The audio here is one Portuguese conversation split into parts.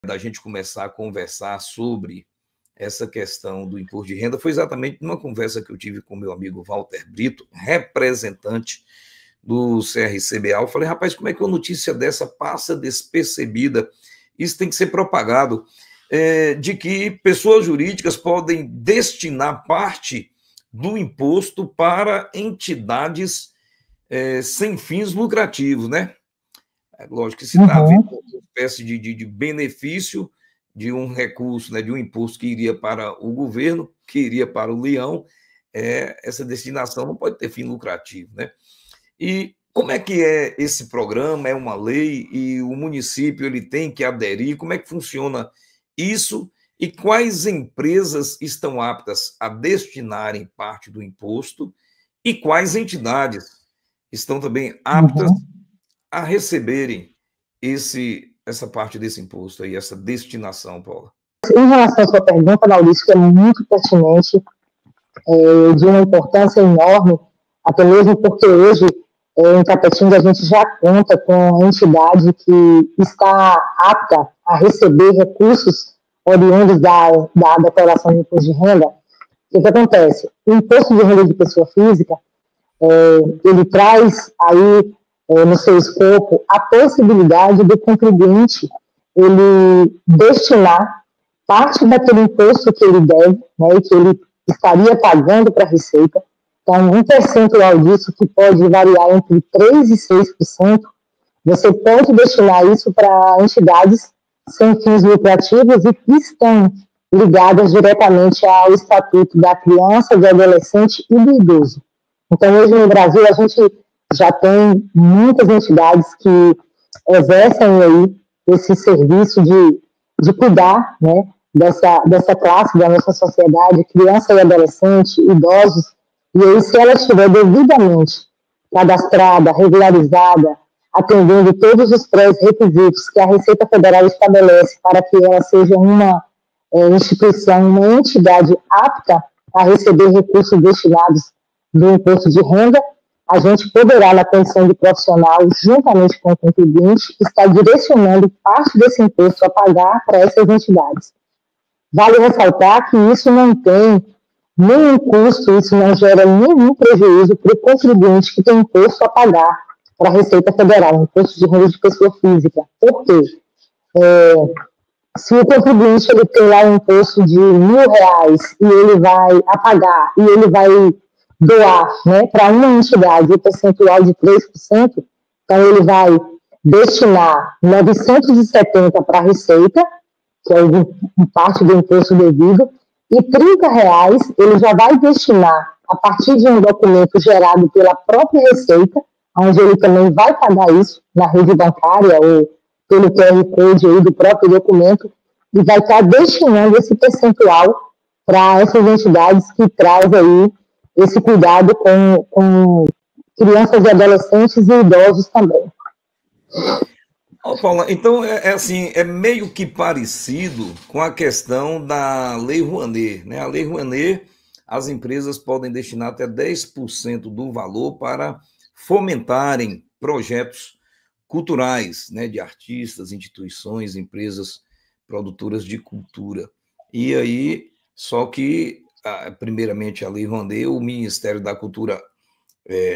da gente começar a conversar sobre essa questão do imposto de renda foi exatamente numa conversa que eu tive com meu amigo Walter Brito, representante do CRCBA. Eu falei, rapaz, como é que uma notícia dessa passa despercebida? Isso tem que ser propagado, de que pessoas jurídicas podem destinar parte do imposto para entidades sem fins lucrativos, né? Lógico que se está havendo uma espécie de benefício de um recurso, né, de um imposto que iria para o governo, que iria para o leão, essa destinação não pode ter fim lucrativo, né? E como é que é esse programa? É uma lei e o município ele tem que aderir? Como é que funciona isso? E quais empresas estão aptas a destinarem parte do imposto? E quais entidades estão também aptas a receberem essa parte desse imposto aí, essa destinação, Paula? Em relação à sua pergunta, Maurício, que é muito pertinente, de uma importância enorme, até mesmo porque hoje, em Tapetinga, a gente já conta com a entidade que está apta a receber recursos oriundos da declaração de imposto de renda. O que acontece? O imposto de renda de pessoa física, ele traz aí no seu escopo a possibilidade do contribuinte ele destinar parte daquele imposto que ele deve, né, e que ele estaria pagando para a Receita. Então, um percentual disso, que pode variar entre 3% e 6%, você pode destinar isso para entidades sem fins lucrativos e que estão ligadas diretamente ao Estatuto da Criança, do Adolescente e do Idoso. Então, hoje no Brasil, a gente já tem muitas entidades que exercem aí esse serviço de cuidar, né, dessa classe da nossa sociedade, criança e adolescente, idosos, e aí se ela estiver devidamente cadastrada, regularizada, atendendo todos os pré-requisitos que a Receita Federal estabelece para que ela seja uma instituição, uma entidade apta a receber recursos destinados do imposto de renda, a gente poderá, na condição de profissional, juntamente com o contribuinte, estar direcionando parte desse imposto a pagar para essas entidades. Vale ressaltar que isso não tem nenhum custo, isso não gera nenhum prejuízo para o contribuinte que tem imposto a pagar para a Receita Federal, imposto de renda de pessoa física. Por quê? Se o contribuinte ele tem lá um imposto de R$1.000 e ele vai apagar e ele vai doar, né, para uma entidade o percentual de 3%, então ele vai destinar 970 para a Receita, que é parte do imposto devido, e R$30 ele já vai destinar a partir de um documento gerado pela própria Receita, onde ele também vai pagar isso na rede bancária ou pelo QR Code aí do próprio documento, e vai estar destinando esse percentual para essas entidades que trazem aí esse cuidado com crianças e adolescentes e idosos também. Paula, então assim, é meio que parecido com a questão da Lei Rouanet, né? A Lei Rouanet, as empresas podem destinar até 10% do valor para fomentarem projetos culturais, né, de artistas, instituições, empresas produtoras de cultura. E aí, só que, primeiramente, a Lei Rouanet, o Ministério da Cultura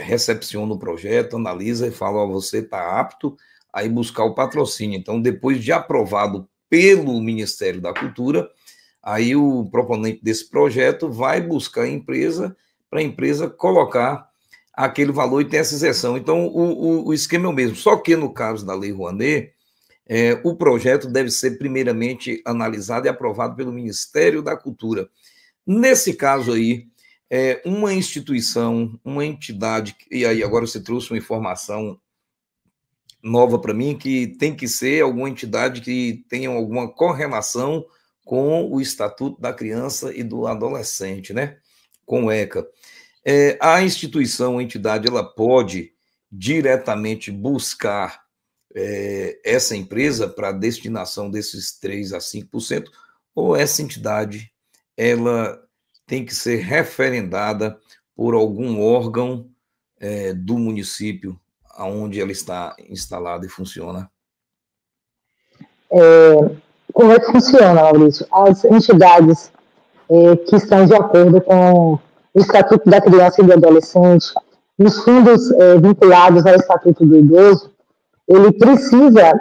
recepciona o projeto, analisa e fala, ó, você está apto a ir buscar o patrocínio. Então, depois de aprovado pelo Ministério da Cultura, aí o proponente desse projeto vai buscar a empresa, para a empresa colocar aquele valor e ter essa isenção. Então, o esquema é o mesmo. Só que, no caso da Lei Rouanet, o projeto deve ser primeiramente analisado e aprovado pelo Ministério da Cultura. Nesse caso aí, uma instituição, uma entidade, e aí agora você trouxe uma informação nova para mim, que tem que ser alguma entidade que tenha alguma correlação com o Estatuto da Criança e do Adolescente, né? Com o ECA. A instituição, a entidade, ela pode diretamente buscar essa empresa para destinação desses 3% a 5%, ou essa entidade ela tem que ser referendada por algum órgão do município onde ela está instalada e funciona? como é que funciona, Maurício? As entidades que estão de acordo com o Estatuto da Criança e do Adolescente, os fundos vinculados ao Estatuto do Idoso, ele precisa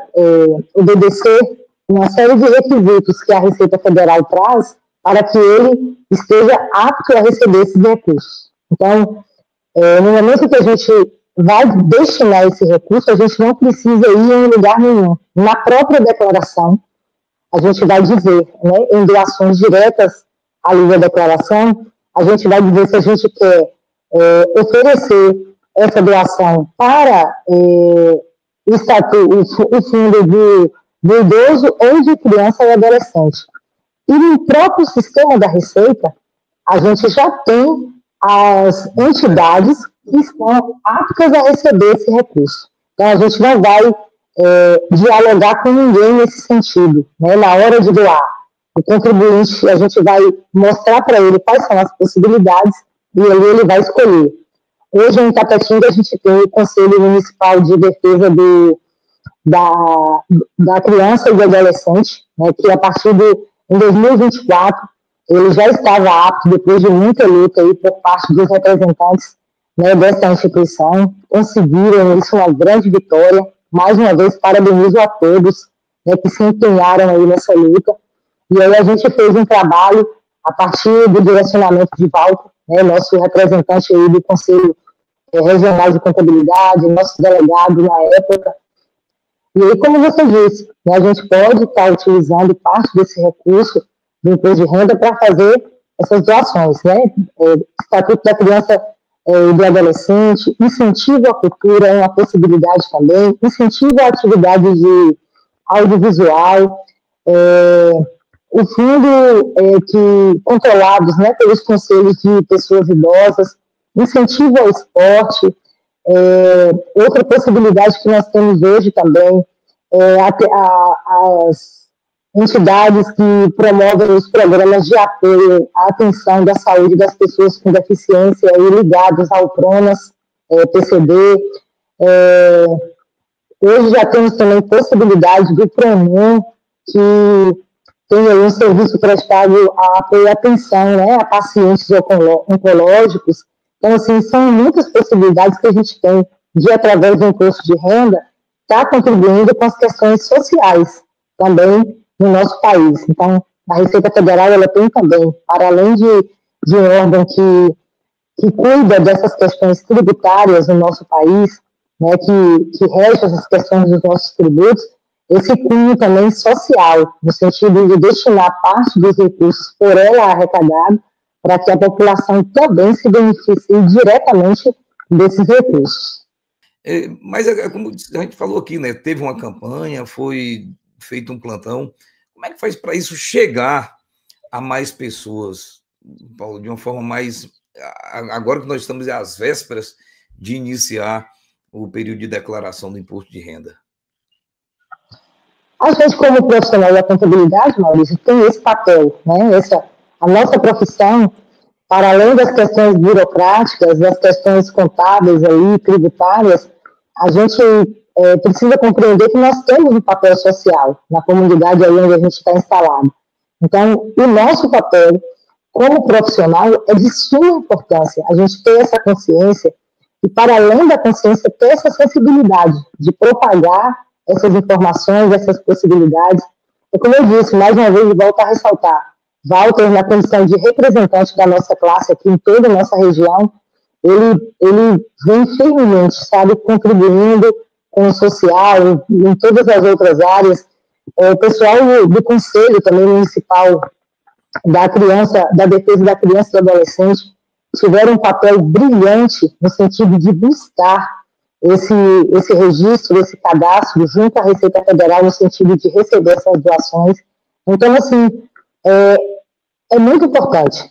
obedecer uma série de requisitos que a Receita Federal traz para que ele esteja apto a receber esses recursos. Então, no momento que a gente vai destinar esse recurso, a gente não precisa ir em lugar nenhum. Na própria declaração, a gente vai dizer, né, em doações diretas à livre declaração, a gente vai dizer se a gente quer oferecer essa doação para o fundo do idoso ou de criança e adolescente. E no próprio sistema da Receita, a gente já tem as entidades que estão aptas a receber esse recurso. Então, a gente não vai dialogar com ninguém nesse sentido, né? Na hora de doar, o contribuinte, a gente vai mostrar para ele quais são as possibilidades e aí ele vai escolher. Hoje, em Itapetinga, a gente tem o Conselho Municipal de Defesa da Criança e do Adolescente, né, que a partir em 2024, ele já estava apto, depois de muita luta aí por parte dos representantes, né, dessa instituição, conseguiram isso, uma grande vitória. Mais uma vez, parabenizo a todos, né, que se empenharam aí nessa luta. E aí a gente fez um trabalho a partir do direcionamento de Walter, né, nosso representante aí do Conselho Regional de Contabilidade, nosso delegado na época. E aí, como você disse, né, a gente pode estar utilizando parte desse recurso do imposto de renda para fazer essas doações, né? Estatuto da Criança e do Adolescente, incentivo à cultura é uma possibilidade também, incentivo à atividade de audiovisual, o fundo controlados, né, pelos conselhos de pessoas idosas, incentivo ao esporte. Outra possibilidade que nós temos hoje também as entidades que promovem os programas de apoio à atenção da saúde das pessoas com deficiência e ligados ao PRONAS, PCD. Hoje já temos também possibilidade do PRONAM, que tem aí um serviço prestado a apoio à atenção, né, a pacientes oncológicos. Então, assim, são muitas possibilidades que a gente tem de, através do imposto de renda, estar contribuindo com as questões sociais também no nosso país. Então, a Receita Federal, ela tem também, para além de um órgão que cuida dessas questões tributárias no nosso país, né, que rege essas questões dos nossos tributos, esse cunho também social, no sentido de destinar parte dos recursos por ela arrecadado, para que a população também se beneficie diretamente desses recursos. Mas, como a gente falou aqui, né, teve uma campanha, foi feito um plantão. Como é que faz para isso chegar a mais pessoas, Paulo, de uma forma mais... Agora que nós estamos às vésperas de iniciar o período de declaração do imposto de renda? A gente, como profissional da contabilidade, Maurício, tem esse papel, né? A nossa profissão, para além das questões burocráticas, das questões contábeis aí, tributárias, a gente precisa compreender que nós temos um papel social na comunidade aí onde a gente está instalado. Então, o nosso papel como profissional é de suma importância. A gente ter essa consciência e, para além da consciência, ter essa sensibilidade de propagar essas informações, essas possibilidades. E, como eu disse, mais uma vez, volto a ressaltar, Walter, na condição de representante da nossa classe aqui em toda a nossa região, ele vem firmemente, sabe, contribuindo com o social, em todas as outras áreas. O pessoal do Conselho também Municipal da Defesa da Criança e do Adolescente tiveram um papel brilhante no sentido de buscar esse registro, esse cadastro junto à Receita Federal no sentido de receber essas doações. Então, assim, é muito importante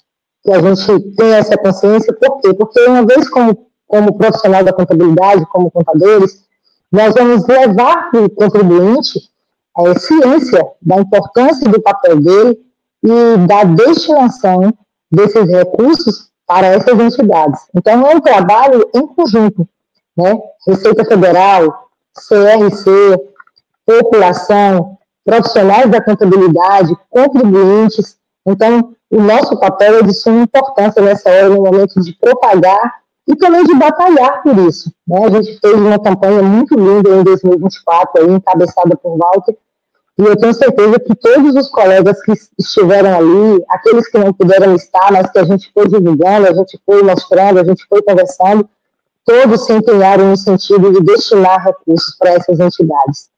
que a gente tenha essa consciência. Por quê? Porque uma vez como profissional da contabilidade, como contadores, nós vamos levar para o contribuinte a ciência da importância do papel dele e da destinação desses recursos para essas entidades. Então, é um trabalho em conjunto, né? Receita Federal, CRC, população, profissionais da contabilidade, contribuintes. Então, o nosso papel é de suma importância nessa hora, no momento de propagar e também de batalhar por isso, né? A gente fez uma campanha muito linda em 2024, aí, encabeçada por Walter, e eu tenho certeza que todos os colegas que estiveram ali, aqueles que não puderam estar, mas que a gente foi divulgando, a gente foi mostrando, a gente foi conversando, todos se empenharam no sentido de destinar recursos para essas entidades.